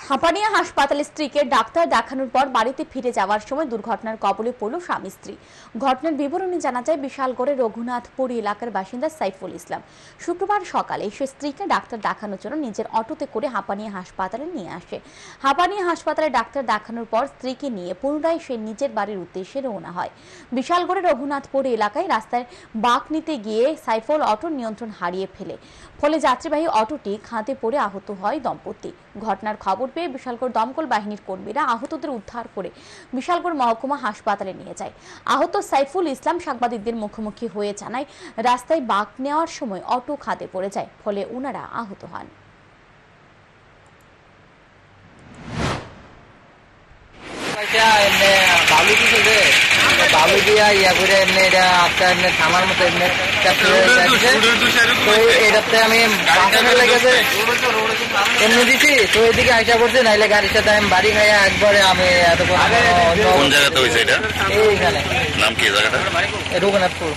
হাঁপানিয়া হাসপাতালে স্ত্রীকে ডাক্তার দেখানোর পর বাড়িতে ফিরে যাওয়ার সময় দুর্ঘটনার কবলে পড়ল স্বামী স্ত্রী। ঘটনার বিবরণী জানা যায় বিশালগড়ের রঘুনাথপুর এলাকার বাসিন্দা সাইফুল ইসলাম শুক্রবার সকালে সে স্ত্রীকে ডাক্তার দেখানোর জন্য নিজের অটোতে করে হাঁপানিয়া হাসপাতালে নিয়ে আসে। হাঁপানিয়া হাসপাতালে ডাক্তার দেখানোর পর স্ত্রীকে নিয়ে পুনরায় সে নিজের বাড়ির উদ্দেশ্যে রওনা হয়। বিশালগড়ের রঘুনাথপুর এলাকায় রাস্তায় বাঁক নিতে গিয়ে সাইফুল অটোর নিয়ন্ত্রণ হারিয়ে ফেলে, ফলে যাত্রীবাহী অটোটি খাদে পড়ে আহত হয় দম্পতি। ঘটনার খবর পেয়ে বিশালগড় দমকল বাহিনীর কর্মীরা আহতদের উদ্ধার করে বিশালগড় মহকুমা হাসপাতালে নিয়ে যায়। আহত সাইফুল ইসলাম সাংবাদিকদের মুখোমুখি হয়ে জানায়, রাস্তায় বাঁক নেওয়ার সময় অটো খাদে পড়ে যায়, ফলে ওনারা আহত হন। বালু দিছে বালু দিয়া ইয়া করে এমনি এটা আস্তে এমনি থামার মতো এমনি তো এটাতে আমি বাঁচানো লেগেছে এমনি দিছি তো এদিকে আইসা করছে, নাইলে গাড়ির সাথে আমি বাড়ি খাইয়া একবারে আমি কোন জায়গাতে হয়েছে এটা? এইখানে নাম কি জায়গাটা? রঘুনাথপুর।